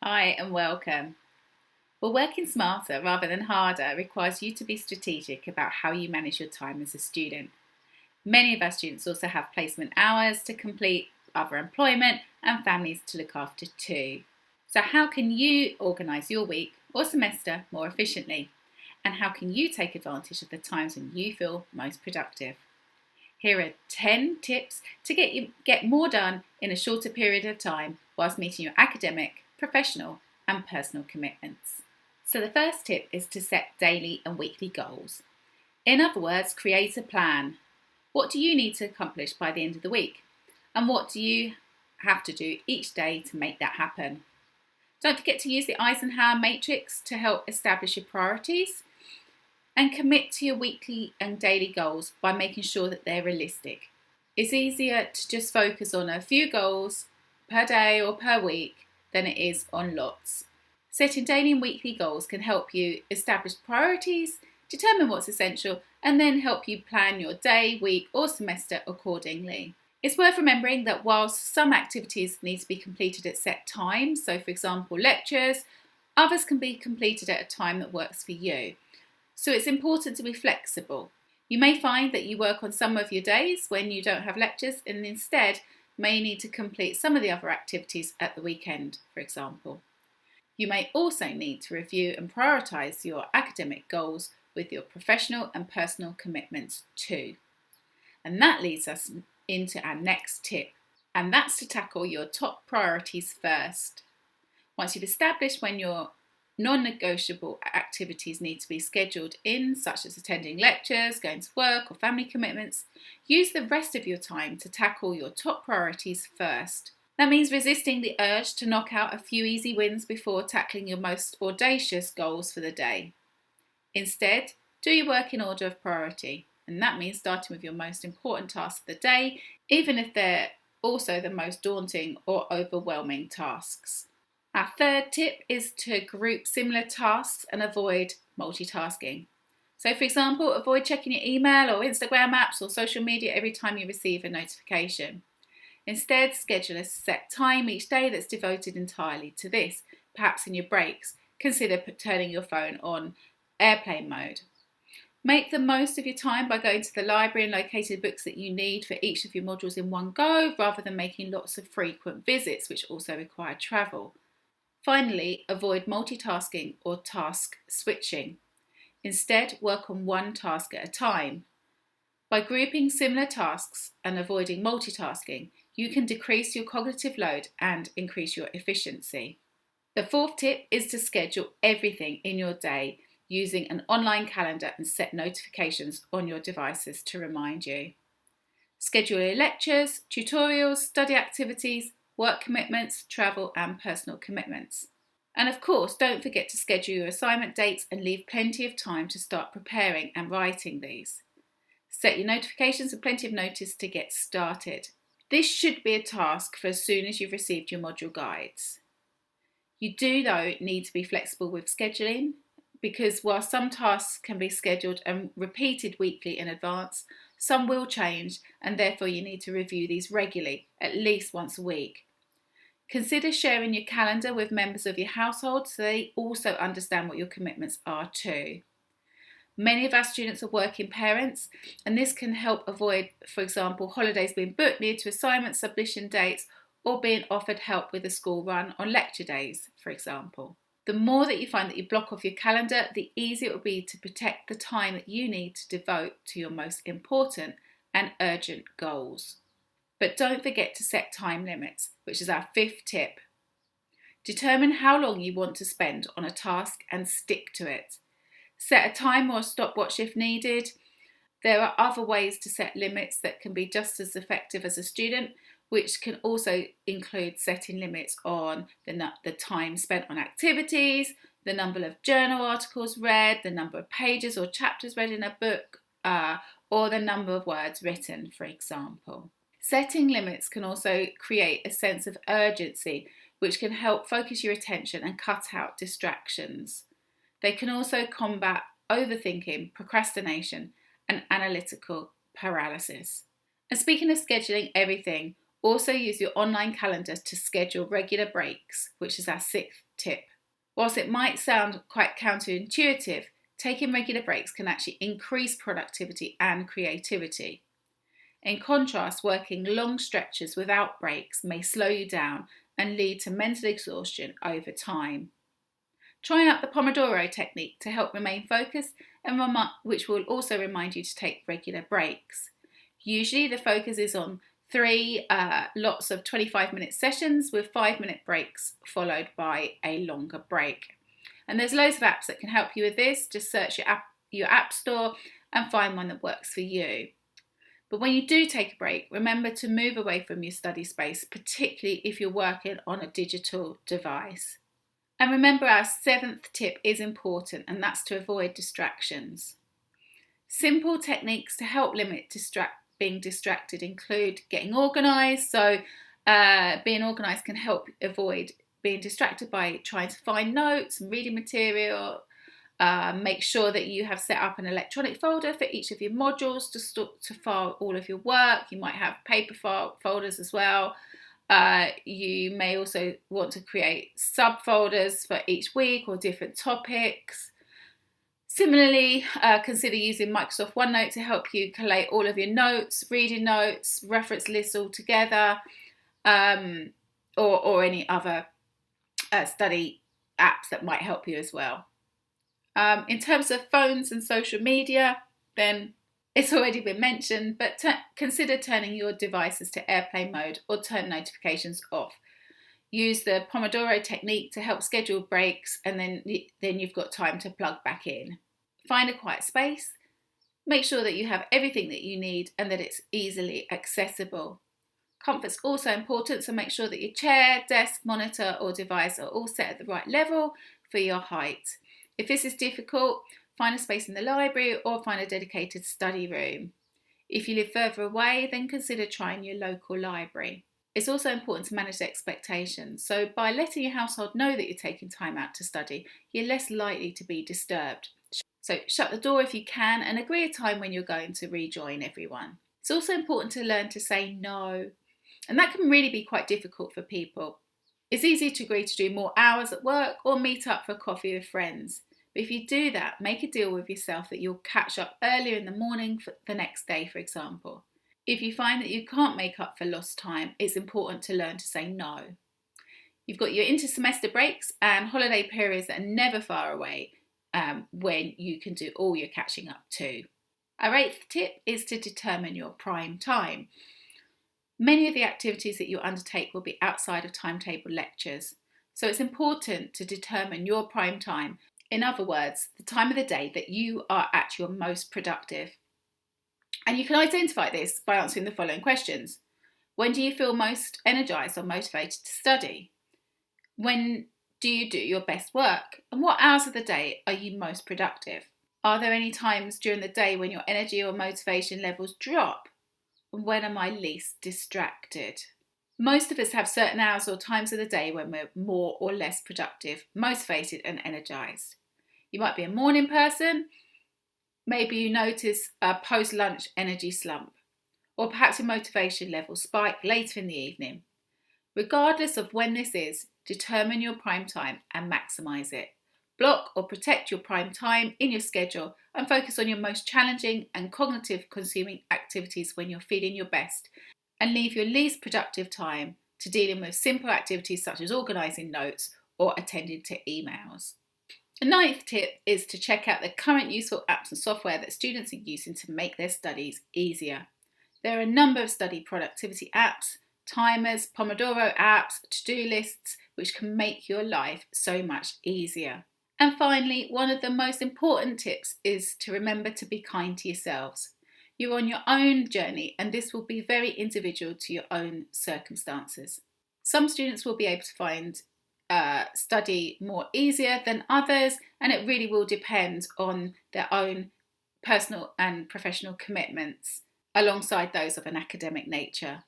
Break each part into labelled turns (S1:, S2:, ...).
S1: Hi and welcome. Well, working smarter rather than harder requires you to be strategic about how you manage your time as a student. Many of our students also have placement hours to complete, other employment, and families to look after too. So, how can you organise your week or semester more efficiently? And how can you take advantage of the times when you feel most productive? Here are 10 tips to get more done in a shorter period of time whilst meeting your academic, professional, and personal commitments. So, the first tip is to set daily and weekly goals. In other words, create a plan. What do you need to accomplish by the end of the week? And what do you have to do each day to make that happen? Don't forget to use the Eisenhower matrix to help establish your priorities and commit to your weekly and daily goals by making sure that they're realistic. It's easier to just focus on a few goals per day or per week than it is on lots. Setting daily and weekly goals can help you establish priorities, determine what's essential, and then help you plan your day, week, or semester accordingly. It's worth remembering that whilst some activities need to be completed at set times, so for example lectures, others can be completed at a time that works for you. So it's important to be flexible. You may find that you work on some of your days when you don't have lectures and instead may need to complete some of the other activities at the weekend, for example. You may also need to review and prioritise your academic goals with your professional and personal commitments too. And that leads us into our next tip, and that's to tackle your top priorities first. Once you've established when your non-negotiable activities need to be scheduled in, such as attending lectures, going to work, or family commitments, use the rest of your time to tackle your top priorities first. That means resisting the urge to knock out a few easy wins before tackling your most audacious goals for the day. Instead, do your work in order of priority, and that means starting with your most important tasks of the day, even if they're also the most daunting or overwhelming tasks. Our third tip is to group similar tasks and avoid multitasking. So, for example, avoid checking your email or Instagram apps or social media every time you receive a notification. Instead, schedule a set time each day that's devoted entirely to this. Perhaps in your breaks, consider turning your phone on airplane mode. Make the most of your time by going to the library and locating books that you need for each of your modules in one go, rather than making lots of frequent visits, which also require travel. Finally, avoid multitasking or task switching. Instead, work on one task at a time. By grouping similar tasks and avoiding multitasking, you can decrease your cognitive load and increase your efficiency. The fourth tip is to schedule everything in your day using an online calendar and set notifications on your devices to remind you. Schedule your lectures, tutorials, study activities, work commitments, travel, and personal commitments. And of course, don't forget to schedule your assignment dates and leave plenty of time to start preparing and writing these. Set your notifications with plenty of notice to get started. This should be a task for as soon as you've received your module guides. You do, though, need to be flexible with scheduling, because while some tasks can be scheduled and repeated weekly in advance, some will change, and therefore you need to review these regularly, at least once a week. Consider sharing your calendar with members of your household so they also understand what your commitments are too. Many of our students are working parents, and this can help avoid, for example, holidays being booked near to assignment submission dates or being offered help with the school run on lecture days, for example. The more that you find that you block off your calendar, the easier it will be to protect the time that you need to devote to your most important and urgent goals. But don't forget to set time limits, which is our fifth tip. Determine how long you want to spend on a task and stick to it. Set a time or a stopwatch if needed. There are other ways to set limits that can be just as effective as a student, which can also include setting limits on the time spent on activities, the number of journal articles read, the number of pages or chapters read in a book, or the number of words written, for example. Setting limits can also create a sense of urgency, which can help focus your attention and cut out distractions. They can also combat overthinking, procrastination, and analytical paralysis. And speaking of scheduling everything, also use your online calendar to schedule regular breaks, which is our sixth tip. Whilst it might sound quite counterintuitive, taking regular breaks can actually increase productivity and creativity. In contrast, working long stretches without breaks may slow you down and lead to mental exhaustion over time. Try out the Pomodoro technique to help remain focused, and which will also remind you to take regular breaks. Usually the focus is on 3 lots of 25-minute sessions with 5-minute breaks followed by a longer break. And there's loads of apps that can help you with this. Just search your app store and find one that works for you. But when you do take a break, remember to move away from your study space, particularly if you're working on a digital device. And remember, our 7th tip is important, and that's to avoid distractions. Simple techniques to help limit being distracted include getting organised. So being organised can help avoid being distracted by trying to find notes and reading material. Make sure that you have set up an electronic folder for each of your modules to file all of your work. You might have paper folders as well. You may also want to create subfolders for each week or different topics. Similarly, consider using Microsoft OneNote to help you collate all of your notes, reading notes, reference lists all together, or any other study apps that might help you as well. In terms of phones and social media, then it's already been mentioned, but consider turning your devices to airplane mode or turn notifications off. Use the Pomodoro technique to help schedule breaks, and then you've got time to plug back in. Find a quiet space. Make sure that you have everything that you need and that it's easily accessible. Comfort's also important, so make sure that your chair, desk, monitor or device are all set at the right level for your height. If this is difficult, find a space in the library or find a dedicated study room. If you live further away, then consider trying your local library. It's also important to manage expectations. So by letting your household know that you're taking time out to study, you're less likely to be disturbed. So shut the door if you can and agree a time when you're going to rejoin everyone. It's also important to learn to say no. And that can really be quite difficult for people. It's easy to agree to do more hours at work or meet up for coffee with friends. But if you do that, make a deal with yourself that you'll catch up earlier in the morning for the next day, for example. If you find that you can't make up for lost time, it's important to learn to say no. You've got your inter-semester breaks and holiday periods that are never far away when you can do all your catching up too. Our 8th tip is to determine your prime time. Many of the activities that you undertake will be outside of timetable lectures, so it's important to determine your prime time. In other words, the time of the day that you are at your most productive. And you can identify this by answering the following questions. When do you feel most energised or motivated to study? When do you do your best work? And what hours of the day are you most productive? Are there any times during the day when your energy or motivation levels drop? And when am I least distracted? Most of us have certain hours or times of the day when we're more or less productive, motivated and energised. You might be a morning person. Maybe you notice a post-lunch energy slump, or perhaps your motivation levels spike later in the evening. Regardless of when this is, determine your prime time and maximise it. Block or protect your prime time in your schedule and focus on your most challenging and cognitive consuming activities when you're feeling your best, and leave your least productive time to dealing with simple activities such as organising notes or attending to emails. The 9th tip is to check out the current useful apps and software that students are using to make their studies easier. There are a number of study productivity apps, timers, Pomodoro apps, to-do lists, which can make your life so much easier. And finally, one of the most important tips is to remember to be kind to yourselves. You're on your own journey, and this will be very individual to your own circumstances. Some students will be able to find study more easier than others, and it really will depend on their own personal and professional commitments alongside those of an academic nature.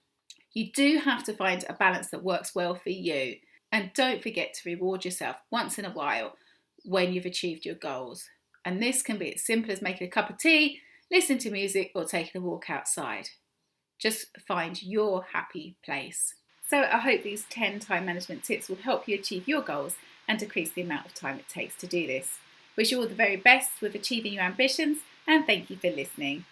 S1: You do have to find a balance that works well for you, and don't forget to reward yourself once in a while when you've achieved your goals. And this can be as simple as making a cup of tea, listening to music or taking a walk outside. Just find your happy place. So I hope these 10 time management tips will help you achieve your goals and decrease the amount of time it takes to do this. Wish you all the very best with achieving your ambitions, and thank you for listening.